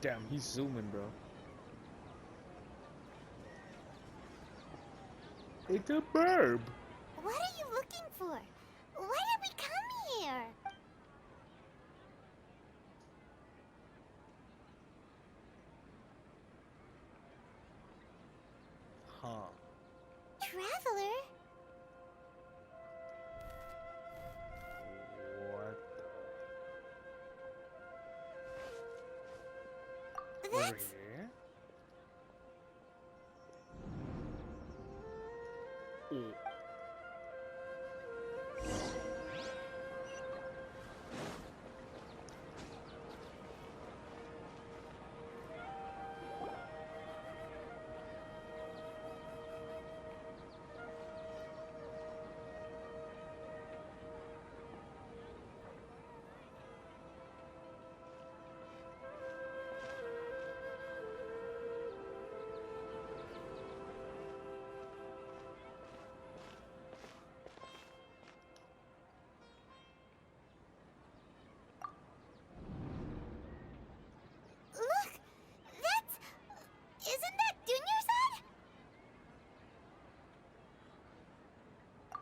Damn, he's zooming, bro. It's a burb. What are you looking for? Why did we come here? Huh. Traveler? What? Over That's... here? Ooh. Look! That's... Isn't that Dunyarzad?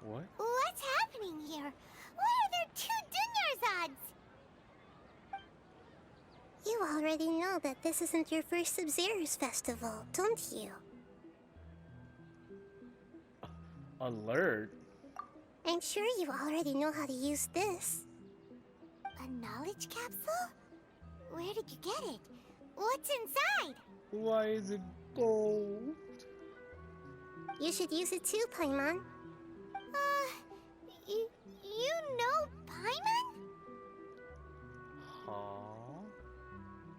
What? What's happening here? Why are there two Dunyarzads? You already know that this isn't your first Sub-Zero's festival, don't you? Alert? I'm sure you already know how to use this. A knowledge capsule? Where did you get it? What's inside? Why is it gold? You should use it too, Paimon. You know Paimon? Huh?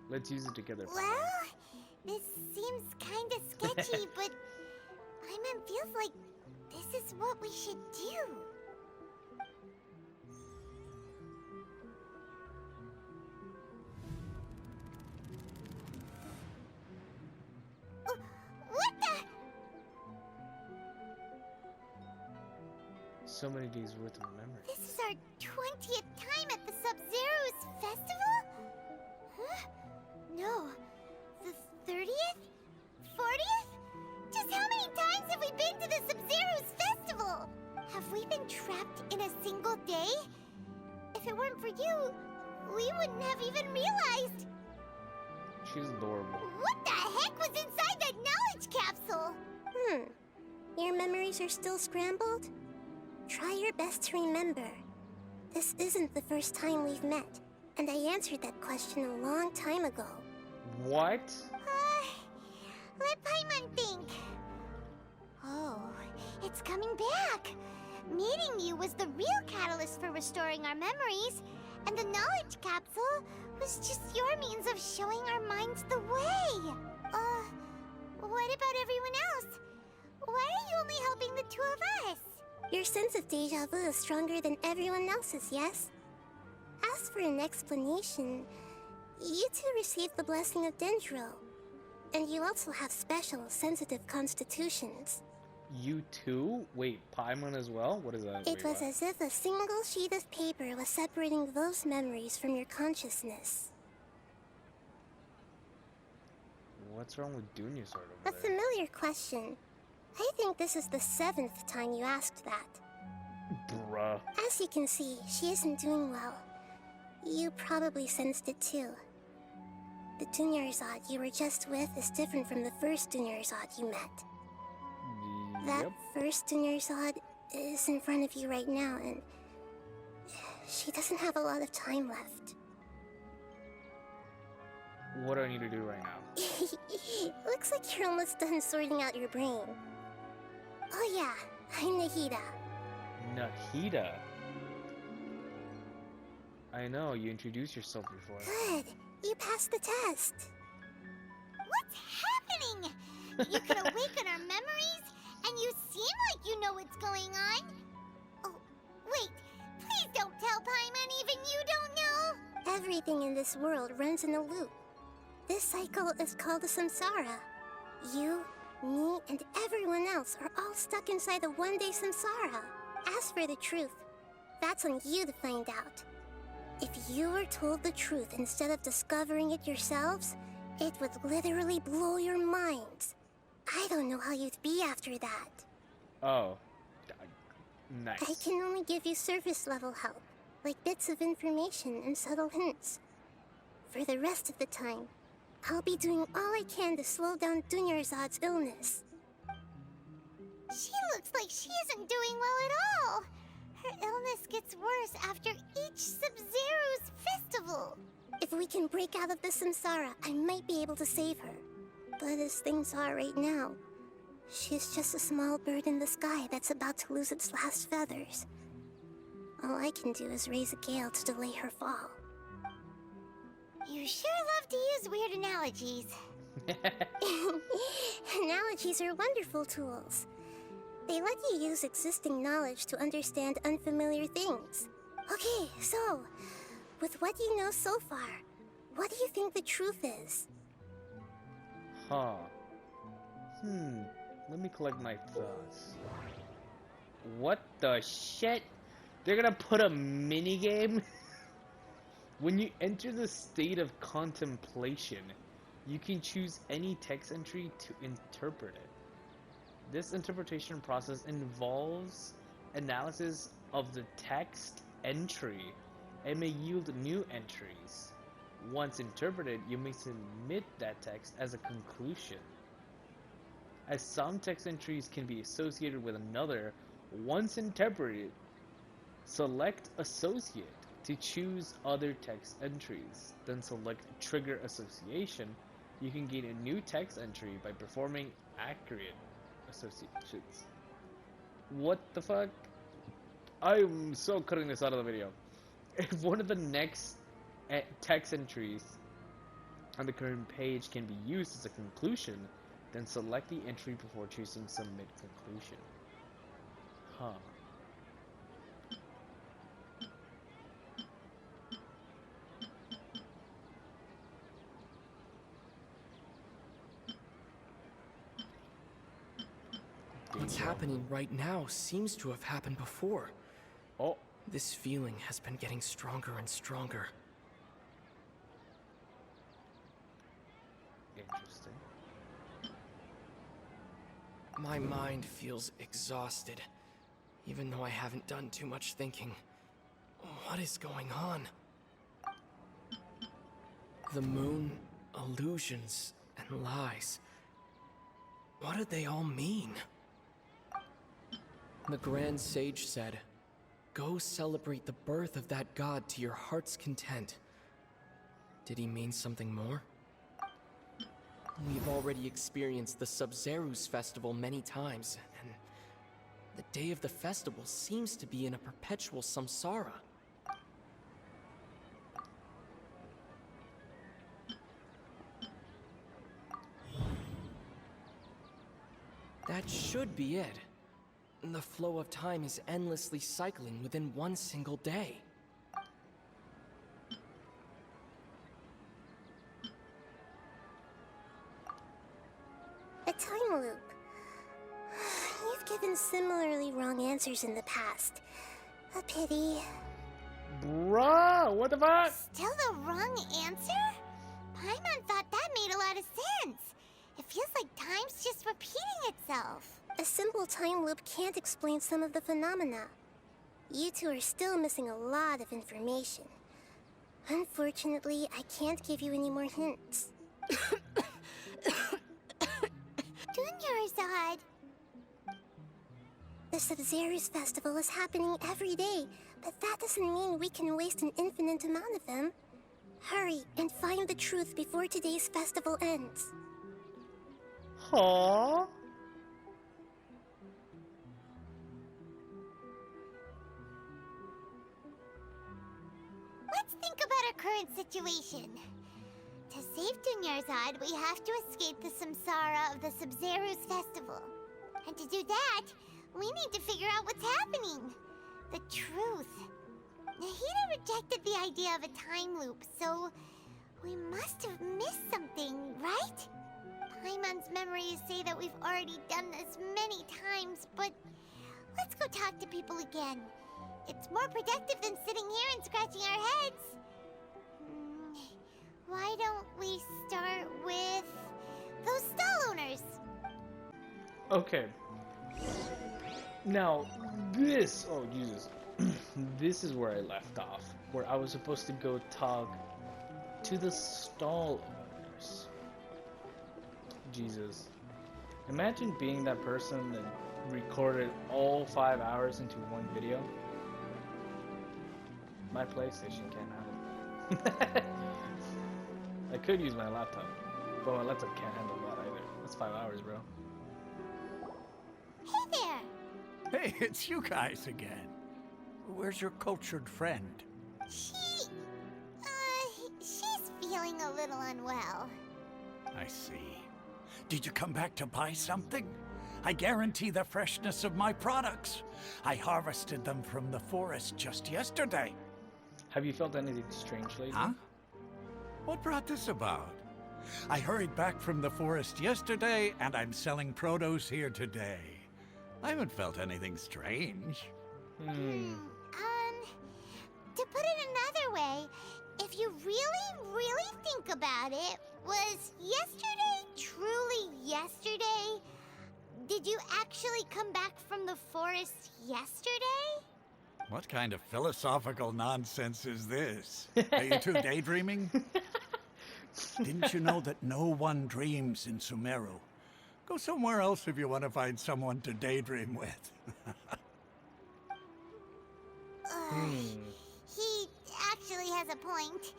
Let's use it together. Well, this seems kinda sketchy, but Paimon feels like this is what we should do. What the? So many days worth of memory. This is our 20th time at the Sub-Zero's festival? Huh? No. The 30th? 40th? Just how many times have we been to the Sub-Zero's festival? Have we been trapped in a single day? If it weren't for you, we wouldn't have even realized. She's adorable. What the heck was inside that knowledge capsule? Your memories are still scrambled? Try your best to remember. This isn't the first time we've met, and I answered that question a long time ago. What? Let Paimon think. Oh, it's coming back. Meeting you was the real catalyst for restoring our memories, and the knowledge capsule was just your means of showing our minds the way. What about everyone else? Why are you only helping the two of us? Your sense of deja vu is stronger than everyone else's, yes? As for an explanation, you two received the blessing of Dendro, and you also have special, sensitive constitutions. You too? Wait, Paimon as well? What is that? It was as if a single sheet of paper was separating those memories from your consciousness. What's wrong with Dunyazard A over there? familiar question. I think this is the 7th time you asked that. Bruh. As you can see, she isn't doing well. You probably sensed it too. The Dunyarzad you were just with is different from the first Dunyarzad you met. That Yep. first Dunyarzad is in front of you right now, and she doesn't have a lot of time left. What do I need to do right now? Looks like you're almost done sorting out your brain. Oh yeah, I'm Nahida. Nahida. I know, you introduced yourself before. Good, you passed the test. What's happening? You can awaken our memories, and you seem like you know what's going on. Oh, wait, please don't tell Paimon even you don't know. Everything in this world runs in a loop. This cycle is called a samsara. You, me, and everyone else are all stuck inside a one-day samsara. As for the truth, that's on you to find out. If you were told the truth instead of discovering it yourselves, It would literally blow your minds. I don't know how you'd be after that. Oh. Nice. I can only give you surface level help, like bits of information and subtle hints. For the rest of the time, I'll be doing all I can to slow down Dunyarzad's illness. She looks like she isn't doing well at all. Her illness gets worse after each Sub-Zero's festival. If we can break out of the samsara, I might be able to save her. But as things are right now, she's just a small bird in the sky that's about to lose its last feathers. All I can do is raise a gale to delay her fall. You sure love to use weird analogies. Analogies are wonderful tools. They let you use existing knowledge to understand unfamiliar things. Okay, so, with what you know so far, what do you think the truth is? Huh. Let me collect my thoughts. What the shit? They're gonna put a minigame? When you enter the state of contemplation, you can choose any text entry to interpret it. This interpretation process involves analysis of the text entry and may yield new entries. Once interpreted, you may submit that text as a conclusion. As some text entries can be associated with another, once interpreted, select Associate to choose other text entries. Then select Trigger Association. You can gain a new text entry by performing accurate associations. What the fuck? I'm so cutting this out of the video. If one of the next text entries on the current page can be used as a conclusion, then select the entry before choosing Submit Conclusion. Huh. What's happening right now seems to have happened before. Oh. This feeling has been getting stronger and stronger. Interesting. My mind feels exhausted, even though I haven't done too much thinking. What is going on? The moon, illusions, and lies. What do they all mean? The Grand Sage said, "Go celebrate the birth of that god to your heart's content." Did he mean something more? We've already experienced the Sub-Zeru's festival many times, and the day of the festival seems to be in a perpetual samsara. That should be it. The flow of time is endlessly cycling within one single day. A time loop. You've given similarly wrong answers in the past. A pity. Bruh, what the fuck? Still the wrong answer? Paimon thought that made a lot of sense. It feels like time's just repeating itself. A simple time loop can't explain some of the phenomena. You two are still missing a lot of information. Unfortunately, I can't give you any more hints. Dunyarzad! The Sub-Zeru's festival is happening every day, but that doesn't mean we can waste an infinite amount of them. Hurry and find the truth before today's festival ends. Huh? Let's think about our current situation. To save Dunyarzad, we have to escape the samsara of the Sub-Zeru's festival. And to do that, we need to figure out what's happening. The truth. Nahida rejected the idea of a time loop, so we must have missed something, right? Paimon's memories say that we've already done this many times, but let's go talk to people again. It's more productive than sitting here and scratching our heads. why don't we start with those stall owners? Okay. Now, this... Oh, Jesus. This is where I left off. Where I was supposed to go talk to the stall owners. Jesus. Imagine being that person that recorded all 5 hours into one video. My PlayStation can't handle it. I could use my laptop, but my laptop can't handle that either. That's 5 hours, bro. Hey there! Hey, it's you guys again. Where's your cultured friend? She's feeling a little unwell. I see. Did you come back to buy something? I guarantee the freshness of my products. I harvested them from the forest just yesterday. Have you felt anything strange lately? Huh? What brought this about? I hurried back from the forest yesterday, and I'm selling produce here today. I haven't felt anything strange. To put it another way, if you really think about it, was yesterday truly yesterday? Did you actually come back from the forest yesterday? What kind of philosophical nonsense is this? Are you two daydreaming? Didn't you know that no one dreams in Sumeru? Go somewhere else if you want to find someone to daydream with. He actually has a point.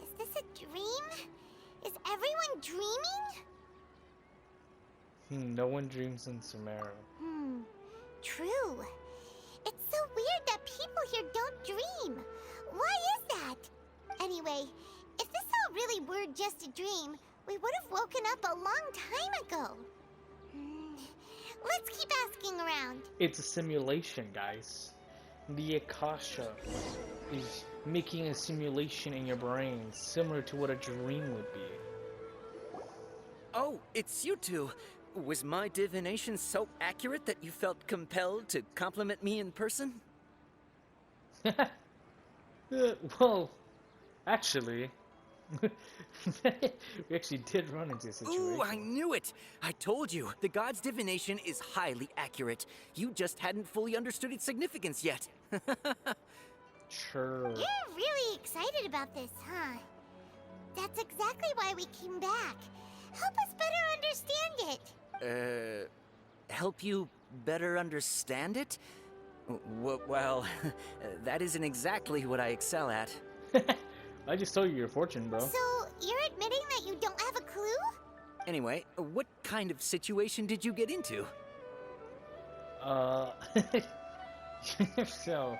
Is this a dream? Is everyone dreaming? No one dreams in Sumeru. True. It's so weird that people here don't dream. Why is that? Anyway, if this all really were just a dream, we would have woken up a long time ago. Let's keep asking around. It's a simulation, guys. The Akasha is making a simulation in your brain similar to what a dream would be. Oh, it's you two. Was my divination so accurate that you felt compelled to compliment me in person? Well, actually, we actually did run into a situation. Ooh, I knew it! I told you, the god's divination is highly accurate. You just hadn't fully understood its significance yet. Sure. You're really excited about this, huh? That's exactly why we came back. Help us better understand it. Help you better understand it? Well, that isn't exactly what I excel at. I just told you your fortune, bro. So, you're admitting that you don't have a clue? Anyway, what kind of situation did you get into? So,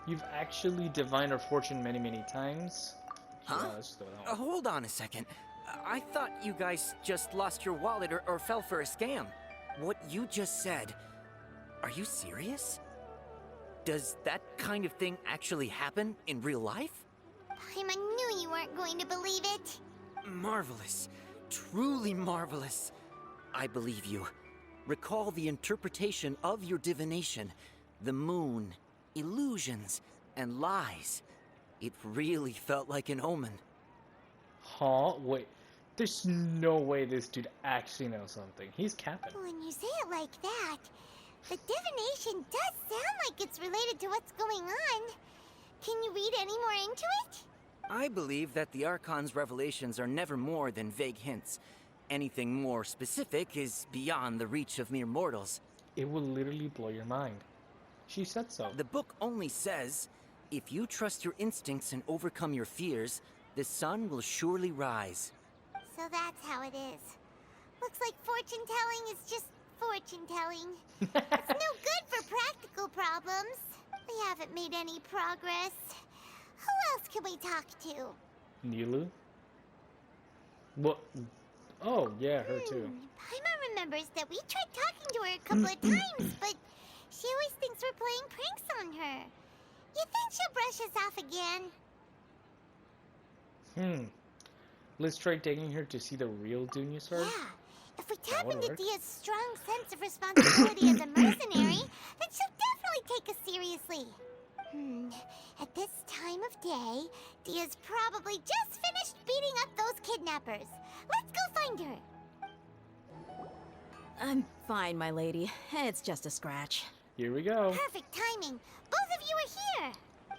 you've actually divined our fortune many, many times. Huh? Yeah, let's just throw it out. Hold on a second. I thought you guys just lost your wallet or fell for a scam. What you just said, are you serious? Does that kind of thing actually happen in real life? Paimon knew you weren't going to believe it. Marvelous. Truly marvelous. I believe you. Recall the interpretation of your divination. The moon, illusions, and lies. It really felt like an omen. Huh? Wait. There's no way this dude actually knows something. He's capping. When you say it like that, the divination does sound like it's related to what's going on. Can you read any more into it? I believe that the Archon's revelations are never more than vague hints. Anything more specific is beyond the reach of mere mortals. It will literally blow your mind. She said so. The book only says, if you trust your instincts and overcome your fears, the sun will surely rise. So that's how it is. Looks like fortune-telling is just fortune-telling. It's no good for practical problems. We haven't made any progress. Who else can we talk to? Nilu? What? Oh, yeah, her too. Paimon remembers that we tried talking to her a couple of times, but she always thinks we're playing pranks on her. You think she'll brush us off again? Let's try taking her to see the real Dunya-Sword. Yeah. If we tap would into work. Dia's strong sense of responsibility as a mercenary, then she'll definitely take us seriously. At this time of day, Dia's probably just finished beating up those kidnappers. Let's go find her. I'm fine, my lady. It's just a scratch. Here we go. Perfect timing. Both of you are here.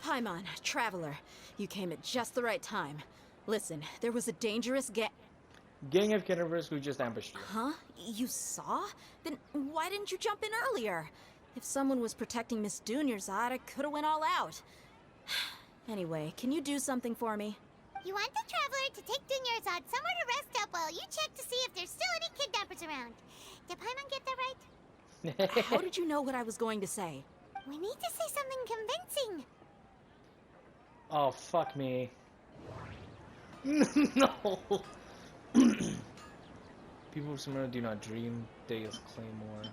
Paimon, Traveler, you came at just the right time. Listen, there was a dangerous Gang of kidnappers who just ambushed you. Huh? You saw? Then why didn't you jump in earlier? If someone was protecting Miss Dunyarzad, I could have went all out. Anyway, can you do something for me? You want the Traveler to take Dunyarzad somewhere to rest up while you check to see if there's still any kidnappers around. Did Paimon get that right? How did you know what I was going to say? We need to say something convincing. Oh, fuck me. No! People of Sumeru do not dream. Dea's Claymore.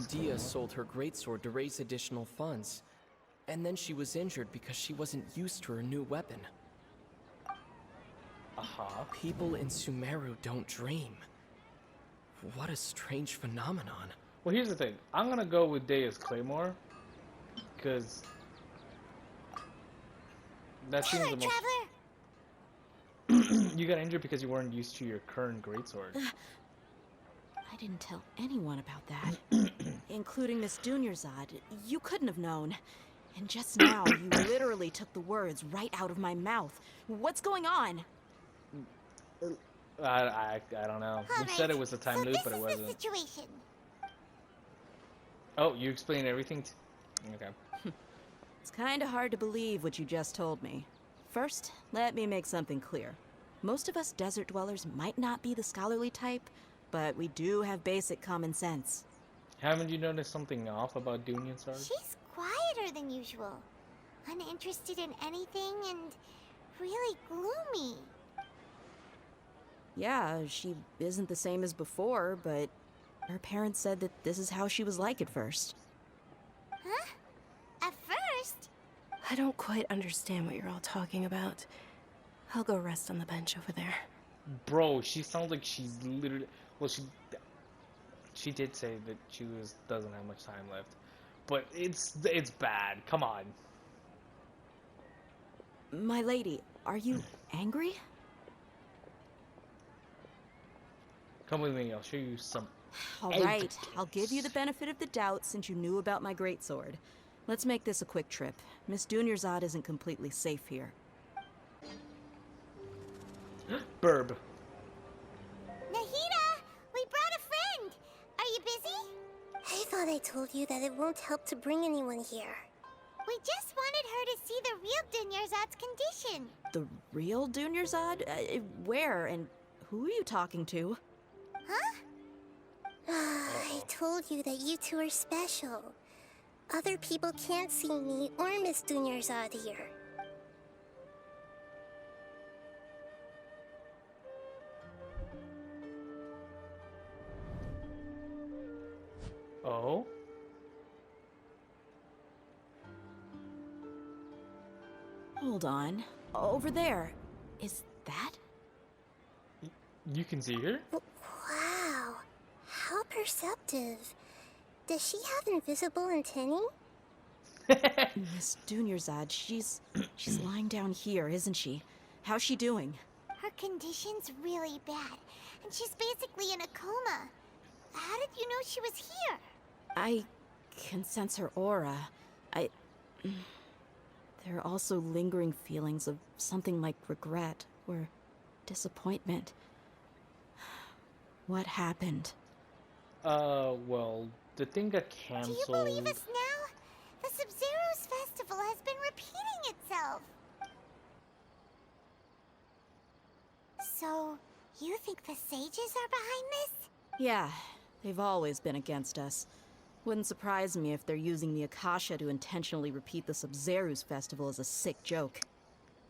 Dia sold her greatsword to raise additional funds. And then she was injured because she wasn't used to her new weapon. People in Sumeru don't dream. What a strange phenomenon. Well, here's the thing. I'm gonna go with Dea's Claymore. Because... that seems the most... Traveler! You got injured because you weren't used to your current greatsword. I didn't tell anyone about that. Including Miss Dunyarzad. You couldn't have known. And just now, you literally took the words right out of my mouth. What's going on? I don't know. You said it was a time loop, but it wasn't. This is the situation. Oh, you explained everything? Okay. It's kinda hard to believe what you just told me. First, let me make something clear. Most of us desert dwellers might not be the scholarly type, but we do have basic common sense. Haven't you noticed something off about Dunyarzad? She's quieter than usual. Uninterested in anything and really gloomy. Yeah, she isn't the same as before, but her parents said that this is how she was like at first. Huh? At first? I don't quite understand what you're all talking about. I'll go rest on the bench over there. Bro, she sounds like she's literally... Well, she did say that she doesn't have much time left. But it's bad. Come on. My lady, are you angry? Come with me, I'll show you some... All right, I'll give you the benefit of the doubt since you knew about my greatsword. Let's make this a quick trip. Miss Dunyarzad isn't completely safe here. Burb. Nahida! We brought a friend! Are you busy? I thought I told you that it won't help to bring anyone here. We just wanted her to see the real Dunyarzad's condition. The real Dunyarzad? Where and who are you talking to? Huh? I told you that you two are special. Other people can't see me or Miss Dunyarzad here. Oh? Hold on. Over there. Is that? You can see her? Wow, how perceptive. Does she have invisible antennae? Miss Dunyarzad, she's lying down here, isn't she? How's she doing? Her condition's really bad, and she's basically in a coma. How did you know she was here? I can sense her aura. There are also lingering feelings of something like regret or disappointment. What happened? Well, the thing got canceled. Do you believe us now? The Sub-Zero's festival has been repeating itself. So, you think the sages are behind this? Yeah, they've always been against us. Wouldn't surprise me if they're using the Akasha to intentionally repeat the Sub-Zero's festival as a sick joke.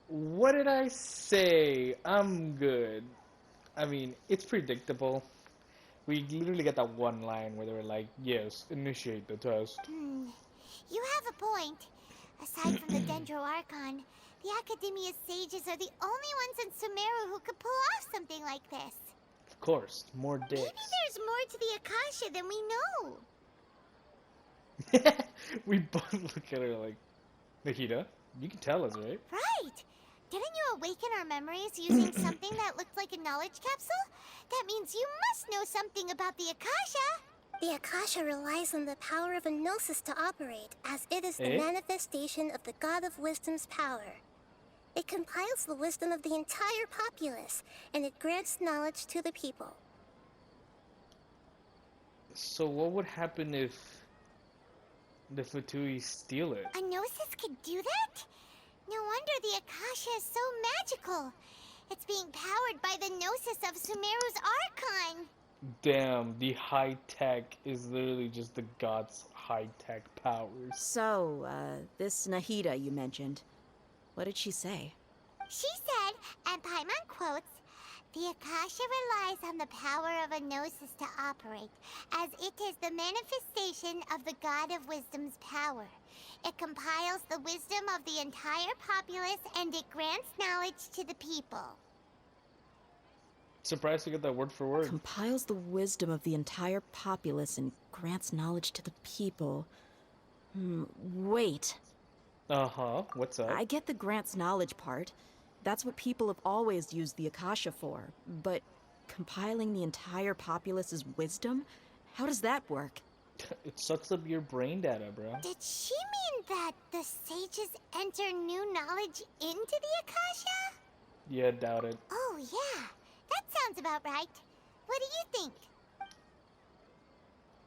What did I say? I'm good. I mean, it's predictable. We literally got that one line where they were like, yes, initiate the test. You have a point. Aside from the Dendro Archon, the Academia's sages are the only ones in Sumeru who could pull off something like this. Of course, more dicks. Maybe there's more to the Akasha than we know. We both look at her like, Nikita, you can tell us, right? Right! Didn't you awaken our memories using something that looked like a knowledge capsule? That means you must know something about the Akasha! The Akasha relies on the power of a gnosis to operate, as it is the Eh? manifestation of the God of Wisdom's power. It compiles the wisdom of the entire populace, and it grants knowledge to the people. So what would happen if the Fatui steal it? A gnosis could do that? No wonder the Akasha is so magical. It's being powered by the gnosis of Sumeru's Archon. Damn, the high tech is literally just the god's high tech powers. So, this Nahida you mentioned, what did she say? She said, and Paimon quotes, "The Akasha relies on the power of a gnosis to operate, as it is the manifestation of the God of Wisdom's power. It compiles the wisdom of the entire populace, and it grants knowledge to the people." Surprised to get that word for word. Compiles the wisdom of the entire populace and grants knowledge to the people. Wait. Uh-huh, what's up? I get the grants knowledge part. That's what people have always used the Akasha for. But compiling the entire populace's wisdom? How does that work? It sucks up your brain data, bro. Did she mean that the sages enter new knowledge into the Akasha? Yeah, doubt it. Oh, yeah. That sounds about right. What do you think?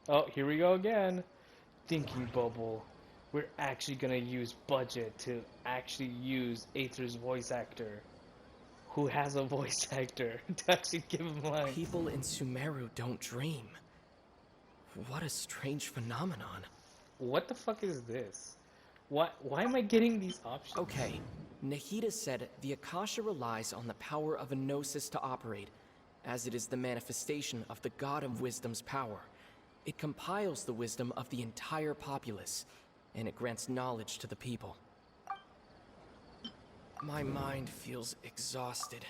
Oh, here we go again. Thinking bubble. We're actually gonna use budget to actually use Aether's voice actor, who has a voice actor, to actually give him lines. People in Sumeru don't dream. What a strange phenomenon. What the fuck is this? Why am I getting these options? Okay, Nahida said the Akasha relies on the power of a gnosis to operate, as it is the manifestation of the God of Wisdom's power. It compiles the wisdom of the entire populace, and it grants knowledge to the people. My mind feels exhausted.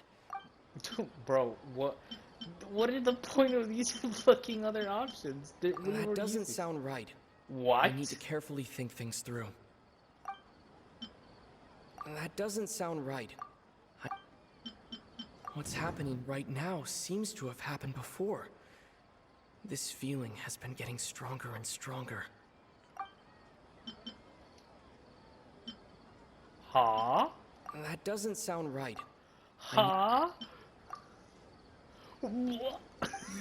Bro, what is the point of these fucking other options? That doesn't sound right. What? I need to carefully think things through. That doesn't sound right. What's happening right now seems to have happened before. This feeling has been getting stronger and stronger. Huh? That doesn't sound right. Huh? What?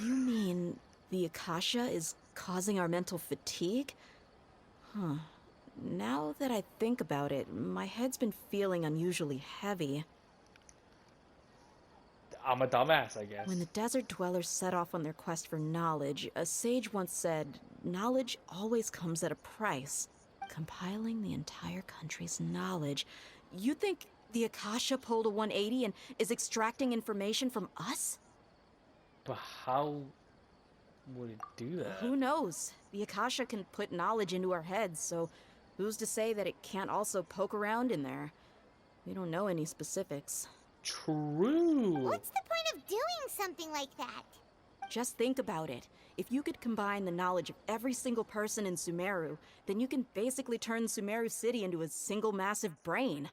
You mean the Akasha is causing our mental fatigue? Huh. Now that I think about it, my head's been feeling unusually heavy. I'm a dumbass, I guess. When the desert dwellers set off on their quest for knowledge, a sage once said, "Knowledge always comes at a price." Compiling the entire country's knowledge. You think the Akasha pulled a 180 and is extracting information from us? But how would it do that? Who knows? The Akasha can put knowledge into our heads, so who's to say that it can't also poke around in there? We don't know any specifics. True. What's the point of doing something like that? Just think about it. If you could combine the knowledge of every single person in Sumeru, then you can basically turn Sumeru City into a single massive brain.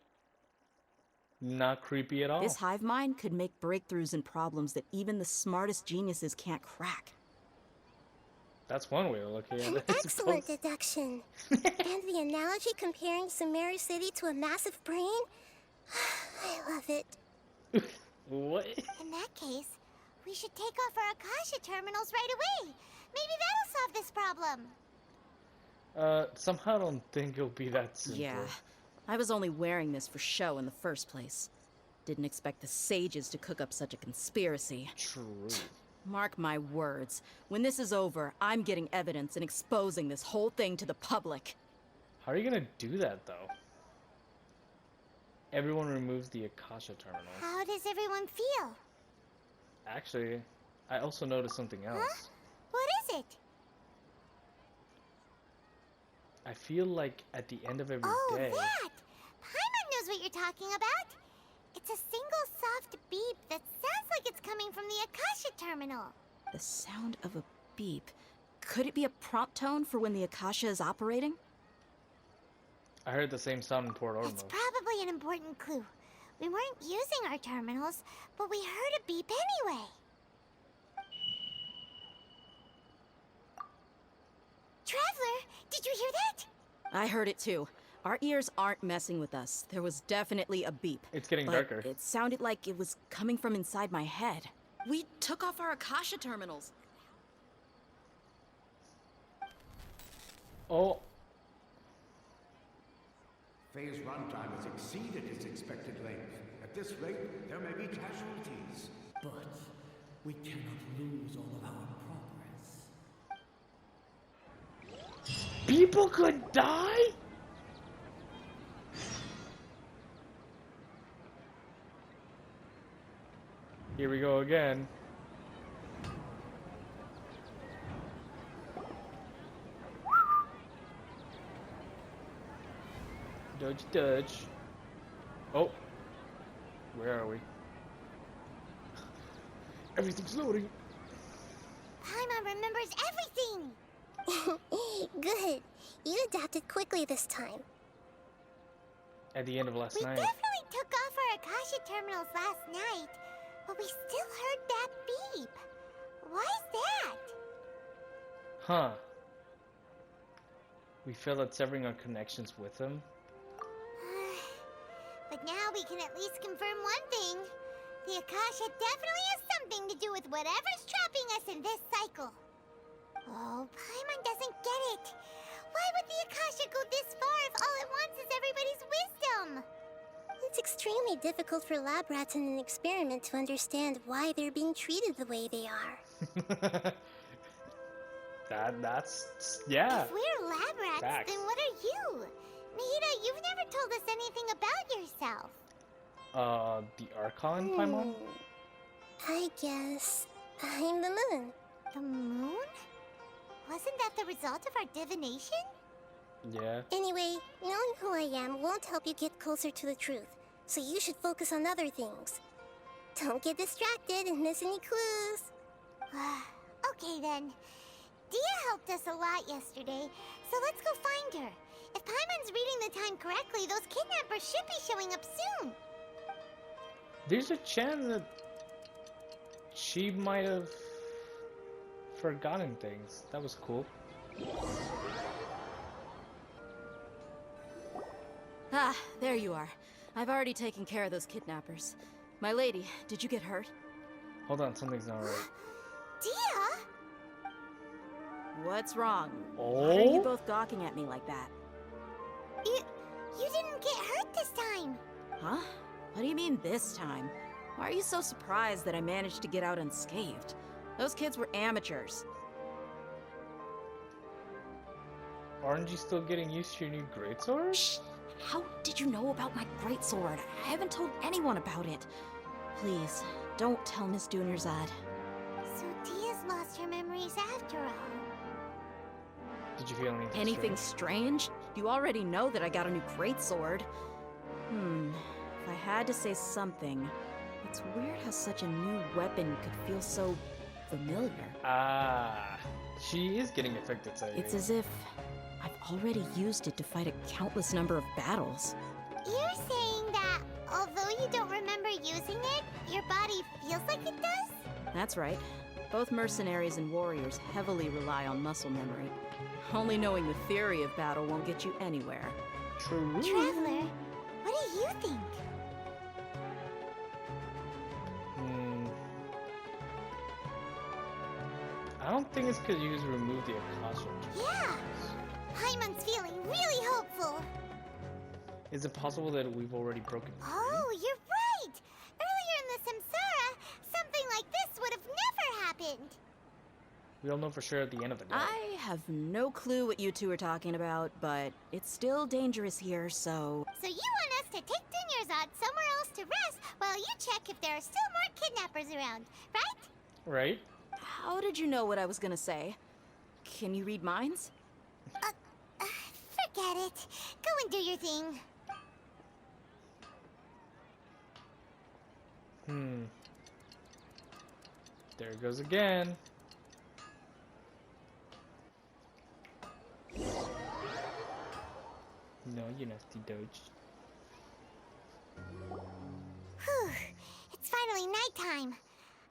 Not creepy at all. This hive mind could make breakthroughs in problems that even the smartest geniuses can't crack. That's one way of looking at An it. I excellent suppose. deduction. And the analogy comparing Sumeru City to a massive brain? I love it. What? In that case, we should take off our Akasha terminals right away. Maybe that'll solve this problem. Somehow I don't think it'll be that simple. Yeah, I was only wearing this for show in the first place. Didn't expect the sages to cook up such a conspiracy. True. Mark my words. When this is over, I'm getting evidence and exposing this whole thing to the public. How are you gonna do that, though? Everyone removes the Akasha terminals. How does everyone feel? Actually, I also noticed something else. Huh? What is it? I feel like at the end of every Oh, day... that! Paimon knows what you're talking about. It's a single soft beep that sounds like it's coming from the Akasha terminal. The sound of a beep. Could it be a prompt tone for when the Akasha is operating? I heard the same sound in Port It's Ormos. probably an important clue. We weren't using our terminals, but we heard a beep anyway. Traveler, did you hear that? I heard it too. Our ears aren't messing with us. There was definitely a beep. It's getting but darker. It sounded like it was coming from inside my head. We took off our Akasha terminals. Oh, Phase runtime has exceeded its expected length. At this rate, there may be casualties. But we cannot lose all of our progress. people could die? Here we go again. Dodge, dodge. Oh. Where are we? Everything's loading. Paimon remembers everything! Good. You adapted quickly this time. At the end of last We night. definitely took off our Akasha terminals last night, but we still heard that beep. Why is that? Huh. We failed at severing our connections with them. But now we can at least confirm one thing. The Akasha definitely has something to do with whatever's trapping us in this cycle. Oh, Paimon doesn't get it. Why would the Akasha go this far if all it wants is everybody's wisdom? It's extremely difficult for lab rats in an experiment to understand why they're being treated the way they are. That's yeah. If we're lab rats, Facts. then what are you? Nahida, you've never told us anything about yourself. The Archon, Paimon? I guess I'm the moon. The moon? Wasn't that the result of our divination? Yeah. Anyway, knowing who I am won't help you get closer to the truth, so you should focus on other things. Don't get distracted and miss any clues. Okay then. Dia helped us a lot yesterday, so let's go find her. If Paimon's reading the time correctly, those kidnappers should be showing up soon. There's a chance that she might have forgotten things. That was cool. Ah, there you are. I've already taken care of those kidnappers. My lady, did you get hurt? Hold on, something's not right. Dia? What's wrong? Oh? Why are you both gawking at me like that? You didn't get hurt this time. Huh? What do you mean this time? Why are you so surprised that I managed to get out unscathed? Those kids were amateurs. Aren't you still getting used to your new greatsword? Shh! How did you know about my greatsword? I haven't told anyone about it. Please, don't tell Miss Dunyarzad. So Dia's lost her memories after all. Did you feel anything? Anything strange? You already know that I got a new greatsword. If I had to say something, it's weird how such a new weapon could feel so familiar. Ah, she is getting affected slightly. It's as if I've already used it to fight a countless number of battles. You're saying that although you don't remember using it, your body feels like it does? That's right. Both mercenaries and warriors heavily rely on muscle memory. Only knowing the theory of battle won't get you anywhere. True. Traveler, what do you think? I don't think it's because you guys removed the Akasha. Yeah! Paimon's feeling really hopeful. Is it possible that we've already broken free? Oh, you're right! Earlier in the Samsara, something like this would have never happened. We all know for sure at the end of the day. I have no clue what you two are talking about, but it's still dangerous here, so... So you want us to take Dunyarzad somewhere else to rest while you check if there are still more kidnappers around, right? Right? How did you know what I was gonna say? Can you read minds? Forget it. Go and do your thing. There it goes again. You nasty doge. Whew. It's finally nighttime.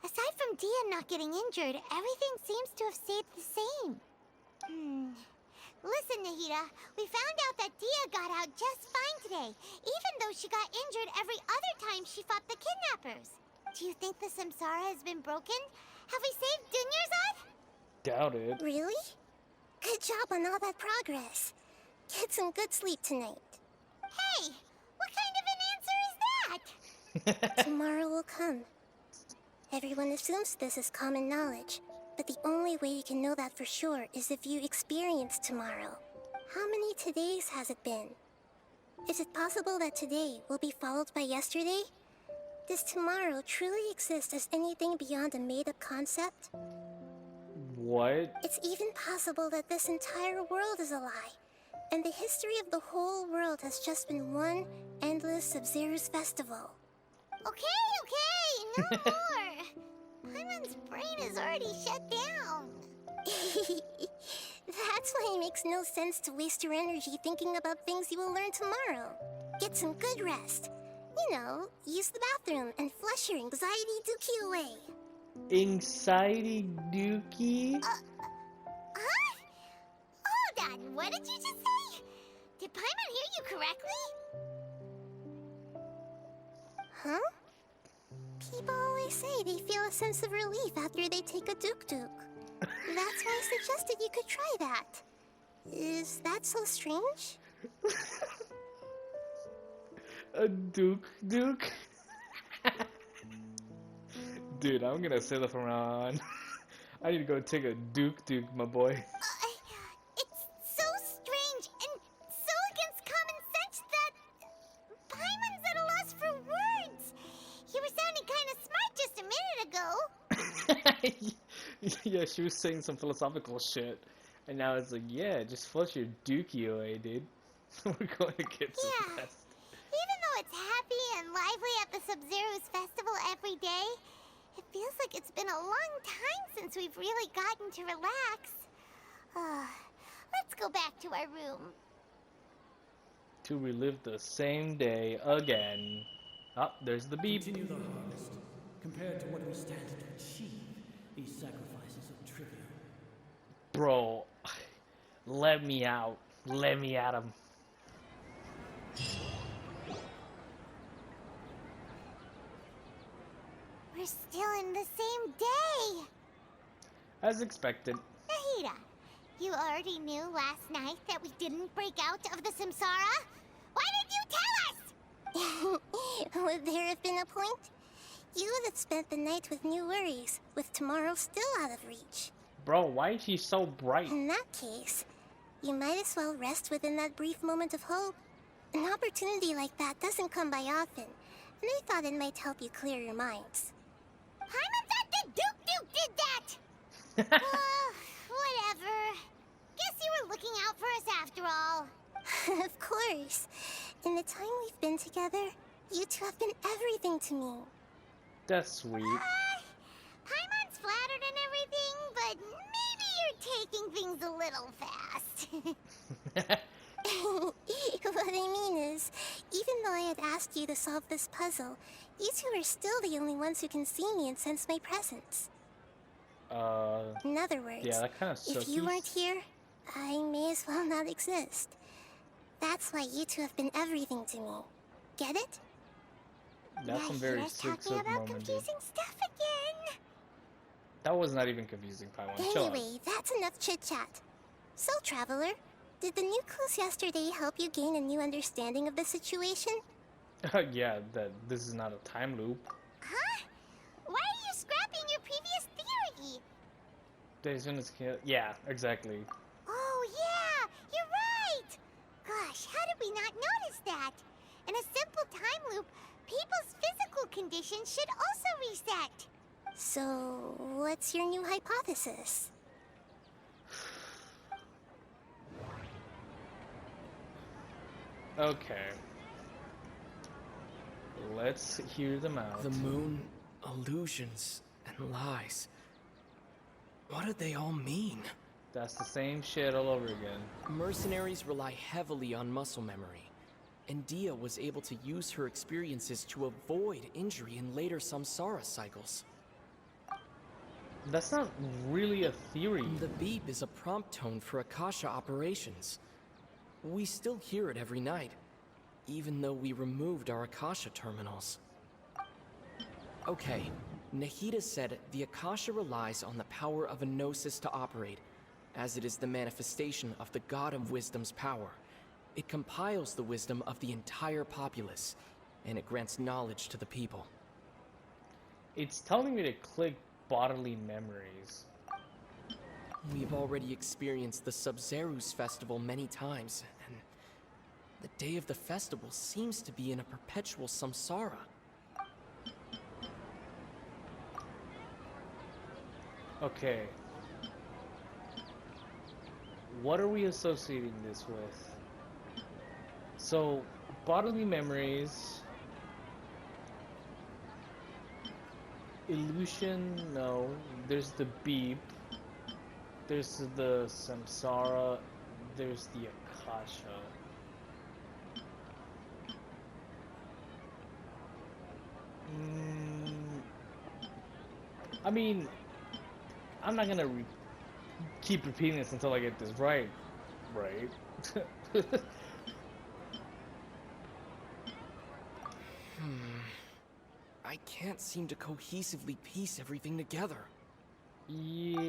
Aside from Dia not getting injured, everything seems to have stayed the same. Listen, Nahida, we found out that Dia got out just fine today, even though she got injured every other time she fought the kidnappers. Do you think the Samsara has been broken? Have we saved Dunyarzad? Doubt it. Really? Good job on all that progress. Get some good sleep tonight. Hey, what kind of an answer is that? Tomorrow will come. Everyone assumes this is common knowledge, but the only way you can know that for sure is if you experience tomorrow. How many todays has it been? Is it possible that today will be followed by yesterday? Does tomorrow truly exist as anything beyond a made-up concept? What? It's even possible that this entire world is a lie, and the history of the whole world has just been one endless Sub-Zero's festival. Okay, no more. Paimon's brain is already shut down. That's why it makes no sense to waste your energy thinking about things you will learn tomorrow. Get some good rest. You know, use the bathroom and flush your anxiety dookie away. Anxiety dookie? Huh? Hold on, what did you just say? Did Paimon hear you correctly? Huh? People always say they feel a sense of relief after they take a duk-duk. That's why I suggested you could try that. Is that so strange? A duke? Dude, I'm gonna sit up around. I need to go take a duke, my boy. It's so strange and so against common sense that Paimon's at a loss for words. You were sounding kind of smart just a minute ago. Yeah, she was saying some philosophical shit. And now it's like, yeah, just flush your dookie away, dude. We're going to get some rest. Even though it's happy and lively at the Sub-Zero's festival every day, it feels like it's been a long time since we've really gotten to relax. Let's go back to our room. To relive the same day again. Oh, there's the beep. Continue the harvest. Compared to what we stand to achieve, these sacrifices are trivial. Bro, let me out. Let me at him. We're still in the same day. As expected. Nahida, you already knew last night that we didn't break out of the Samsara? Why didn't you tell us? Would there have been a point? You would have spent the night with new worries, with tomorrow still out of reach. Bro, why is she so bright? In that case, you might as well rest within that brief moment of hope. An opportunity like that doesn't come by often, and I thought it might help you clear your minds. Paimon thought that Duke did that! Whatever. Guess you were looking out for us after all. Of course. In the time we've been together, you two have been everything to me. That's sweet. Paimon's flattered and everything, but maybe you're taking things a little fast. What I mean is, even though I had asked you to solve this puzzle, you two are still the only ones who can see me and sense my presence. In other words, yeah, that kind of if you weren't here, I may as well not exist. That's why you two have been everything to me. Get it? That's some very Nahira's slick talking about moment, dude. confusing stuff again. That was not even confusing, Paimon. Chill out. Anyway, that's enough chit-chat. So, Traveler, did the new clues yesterday help you gain a new understanding of the situation? Yeah, that this is not a time loop. Huh? Why are you scrapping your previous theory? Days when it's yeah, exactly. Oh, yeah, you're right. Gosh, how did we not notice that? In a simple time loop, people's physical conditions should also reset. So, what's your new hypothesis? Okay. Let's hear them out. The moon, illusions, and lies. What do they all mean? That's the same shit all over again. Mercenaries rely heavily on muscle memory. and Dia was able to use her experiences to avoid injury in later samsara cycles. That's not really a theory. The beep is a prompt tone for Akasha operations. We still hear it every night, even though we removed our Akasha terminals. Okay, Nahida said the Akasha relies on the power of a gnosis to operate, as it is the manifestation of the God of Wisdom's power. It compiles the wisdom of the entire populace, and it grants knowledge to the people. It's telling me to click bodily memories. We've already experienced the Sub-Zeru's festival many times, and the day of the festival seems to be in a perpetual samsara. Okay. What are we associating this with? So, bodily memories. Illusion, no. There's the beep. There's the samsara. There's the akasha. I mean, I'm not gonna keep repeating this until I get this right. Right? I can't seem to cohesively piece everything together. Yeah.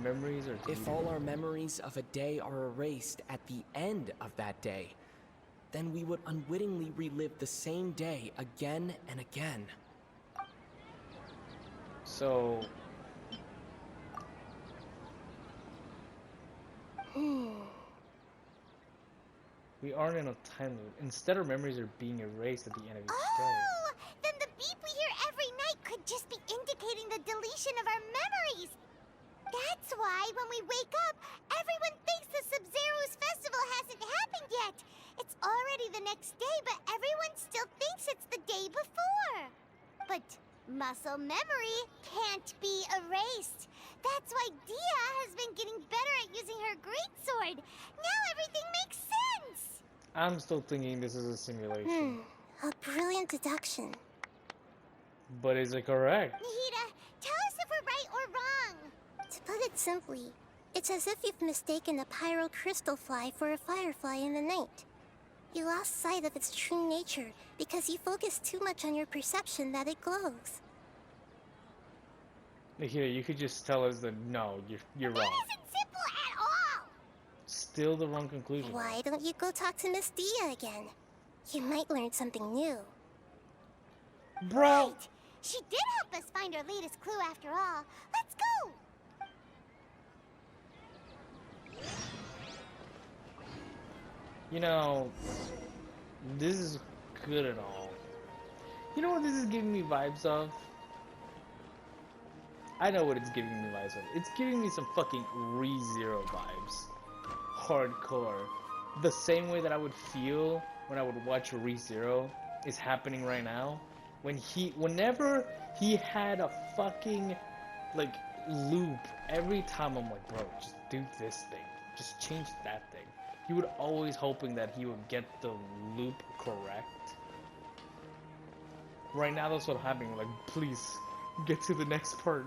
Memories are. If all our memories of a day are erased at the end of that day, then we would unwittingly relive the same day again and again. So. We aren't in a time loop. Instead, our memories are being erased at the end of each day. Oh, then the beep we hear every night could just be indicating the deletion of our memories. That's why when we wake up, everyone thinks the Sub-Zeru's festival hasn't happened yet. It's already the next day, but everyone still thinks it's the day before. But muscle memory can't be erased. That's why Dia has been getting better at using her greatsword. Now everything makes sense. I'm still thinking this is a simulation. A brilliant deduction. But is it correct? Nahida, tell us if we're right or wrong. To put it simply, it's as if you've mistaken a pyro crystal fly for a firefly in the night. You lost sight of its true nature because you focused too much on your perception that it glows. Here, you could just tell us that no, you're wrong. That isn't simple at all. Still the wrong conclusion. Why don't you go talk to Miss Dia again? You might learn something new. Bro! Right. She did help us find our latest clue after all. Let's go! You know, this is good and all. You know what this is giving me vibes of? I know what it's giving me vibes of. It's giving me some fucking ReZero vibes. Hardcore. The same way that I would feel when I would watch ReZero is happening right now. Whenever he had a fucking, like, loop, every time I'm like, bro, just do this thing. Just change that thing. He would always hoping that he would get the loop correct. Right now that's what's happening. Like, please, get to the next part.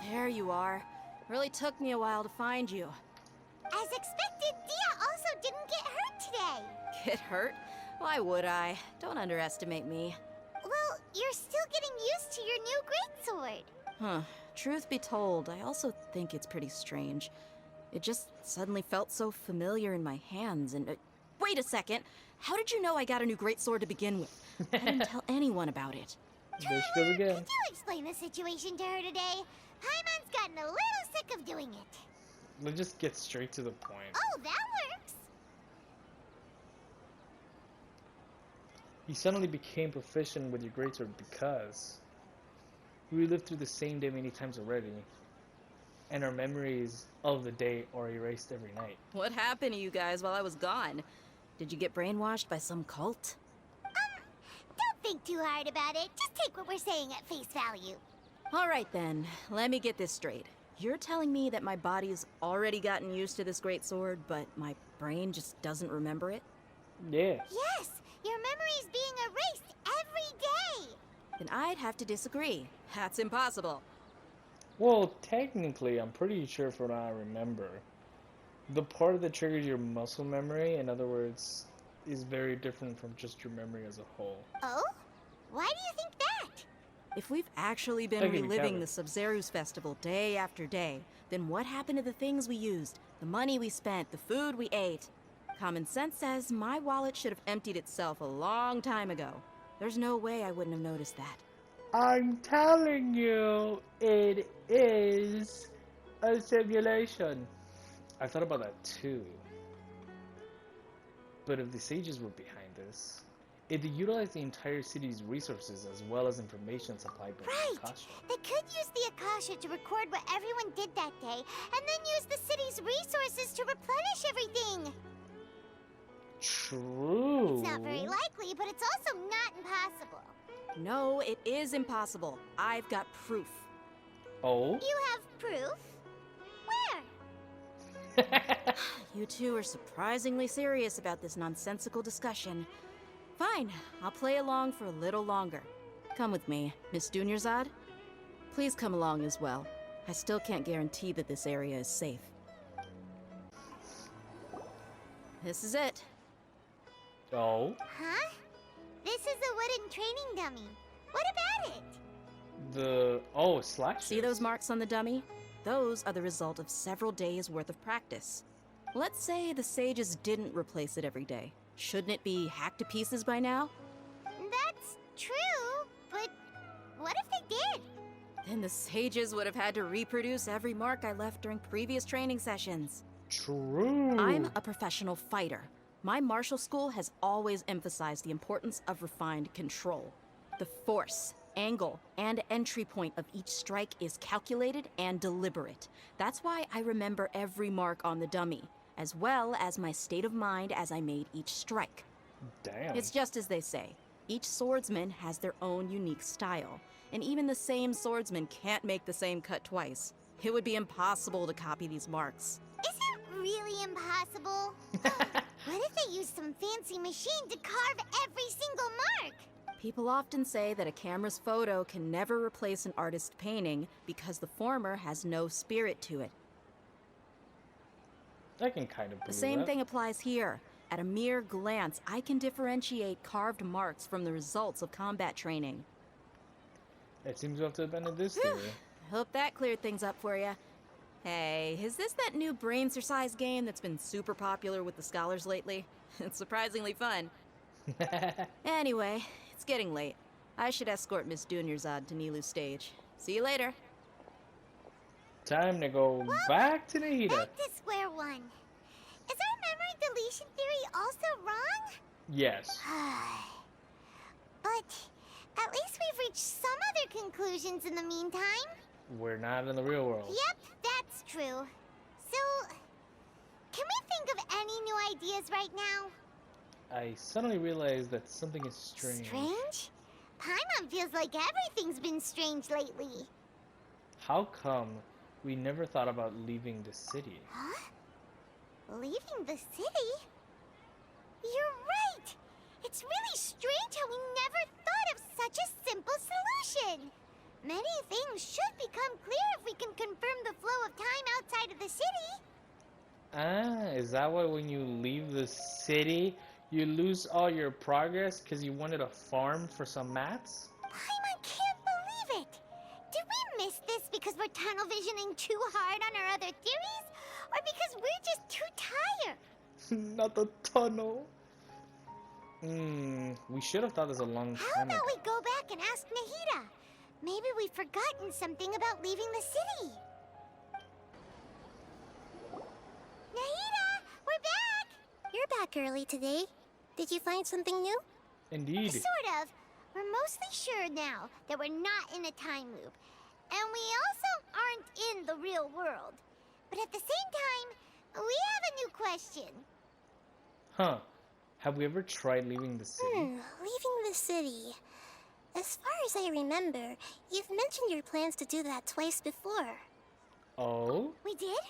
There you are. Really took me a while to find you. As expected, Dia also didn't get hurt today. Get hurt? Why would I? Don't underestimate me. Well, you're still getting used to your new greatsword. Huh. Truth be told, I also think it's pretty strange. It just suddenly felt so familiar in my hands and... wait a second! How did you know I got a new greatsword to begin with? I didn't tell anyone about it. There she goes again. Could you explain the situation to her today? Paimon's gotten a little sick of doing it. Let's just get straight to the point. Oh, that works. You suddenly became proficient with your greatsword because we lived through the same day many times already, and our memories of the day are erased every night. What happened to you guys while I was gone? Did you get brainwashed by some cult? Don't think too hard about it. Just take what we're saying at face value. All right then, let me get this straight. You're telling me that my body's already gotten used to this great sword, but my brain just doesn't remember it? Yeah. Yes, your memory's being erased every day. Then I'd have to disagree. That's impossible. Well, technically, I'm pretty sure from what I remember, the part that triggers your muscle memory, in other words, is very different from just your memory as a whole. Oh? Why do you think that? If we've actually been Thank you, reliving Kevin. the Sub-Zeru's festival day after day, then what happened to the things we used, the money we spent, the food we ate? Common sense says my wallet should have emptied itself a long time ago. There's no way I wouldn't have noticed that. I'm telling you, it is a simulation. I thought about that too. But if the sages were behind this, it utilized the entire city's resources as well as information supplied by Right. the Akasha. They could use the Akasha to record what everyone did that day, and then use the city's resources to replenish everything. True. It's not very likely, but it's also not impossible. No, it is impossible. I've got proof. Oh? You have proof? Where? You two are surprisingly serious about this nonsensical discussion. Fine, I'll play along for a little longer. Come with me, Miss Dunyarzad. Please come along as well. I still can't guarantee that this area is safe. This is it. Oh? Huh? This is a wooden training dummy. What about it? Oh, slashes. See those marks on the dummy? Those are the result of several days' worth of practice. Let's say the sages didn't replace it every day. Shouldn't it be hacked to pieces by now? That's true, but what if they did? Then the sages would have had to reproduce every mark I left during previous training sessions. True. I'm a professional fighter. My martial school has always emphasized the importance of refined control. The force, angle, and entry point of each strike is calculated and deliberate. That's why I remember every mark on the dummy, as well as my state of mind as I made each strike. Damn. It's just as they say. Each swordsman has their own unique style, and even the same swordsman can't make the same cut twice. It would be impossible to copy these marks. Is it really impossible? What if they used some fancy machine to carve every single mark? People often say that a camera's photo can never replace an artist's painting because the former has no spirit to it. I can kind of believe The same that. thing applies here. At a mere glance, I can differentiate carved marks from the results of combat training. It seems to have abandoned this theory. Hope that cleared things up for you. Hey, is this that new brain exercise game that's been super popular with the scholars lately? It's surprisingly fun. Anyway, it's getting late. I should escort Miss Dunyarzad to Nilu's stage. See you later. Time to go back to Nahida. Back to square one. Is our memory deletion theory also wrong? Yes. But at least we've reached some other conclusions in the meantime. We're not in the real world. Yep, that's true. So, can we think of any new ideas right now? I suddenly realized that something is strange. Strange? Paimon feels like everything's been strange lately. How come we never thought about leaving the city? Huh? Leaving the city? You're right! It's really strange how we never thought of such a simple solution! Many things should become clear if we can confirm the flow of time outside of the city. Ah, is that why when you leave the city, you lose all your progress because you wanted to farm for some mats? Paimon can't believe it! Did we miss this because we're tunnel visioning too hard on our other theories? Or because we're just too tired? Not the tunnel. We should have thought this a long How time ago. about we go back and ask Nahida? Maybe we've forgotten something about leaving the city. Nahida, we're back! You're back early today. Did you find something new? Indeed. Sort of. We're mostly sure now that we're not in a time loop. And we also aren't in the real world. But at the same time, we have a new question. Huh. Have we ever tried leaving the city? Leaving the city. As far as I remember, you've mentioned your plans to do that twice before. Oh? We did?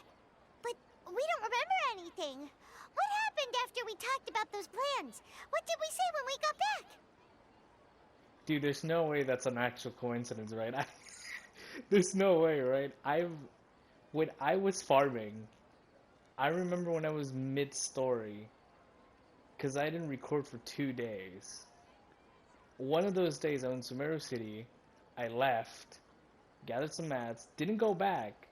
But we don't remember anything. What happened after we talked about those plans? What did we say when we got back? Dude, there's no way that's an actual coincidence, right? There's no way, right? When I was farming, I remember when I was mid-story, because I didn't record for 2 days. One of those days I was in Sumeru City, I left, gathered some mats, didn't go back,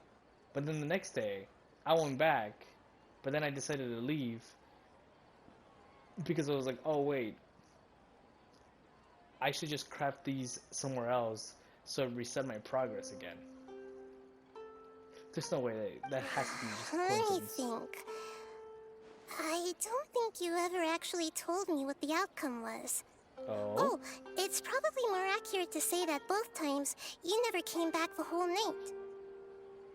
but then the next day, I went back, but then I decided to leave, because I was like, oh wait, I should just craft these somewhere else, so it reset my progress again. There's no way that has to be just Let me coincidence. think. I don't think you ever actually told me what the outcome was. Oh? It's probably more accurate to say that both times you never came back the whole night.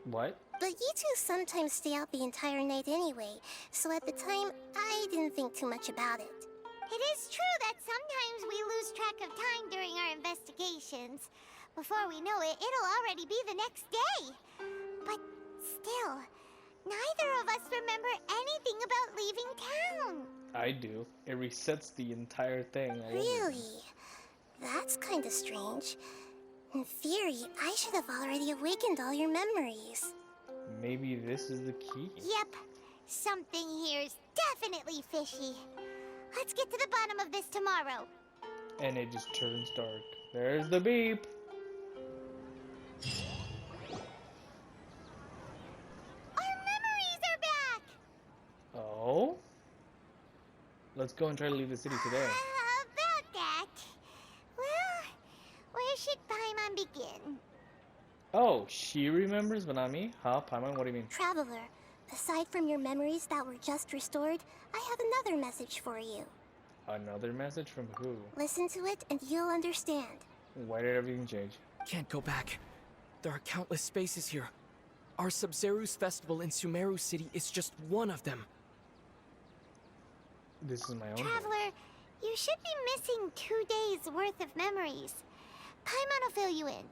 What? But you two sometimes stay out the entire night anyway, so at the time, I didn't think too much about it. It is true that sometimes we lose track of time during our investigations. Before we know it, it'll already be the next day. But still, neither of us remember anything about leaving town. I do. It resets the entire thing. all over. Really? That's kinda strange. In theory, I should have already awakened all your memories. Maybe this is the key. Yep, something here's definitely fishy. Let's get to the bottom of this tomorrow. And it just turns dark. There's the beep. Our memories are back! Oh? Let's go and try to leave the city today. About that. Well, where should Paimon begin? Oh, she remembers, but not me? Huh, Paimon? What do you mean? Traveler, aside from your memories that were just restored, I have another message for you. Another message from who? Listen to it and you'll understand. Why did everything change? Can't go back. There are countless spaces here. Our Sub-Zeru's festival in Sumeru City is just one of them. This is my own. Traveler, you should be missing 2 days worth of memories. Paimon will fill you in.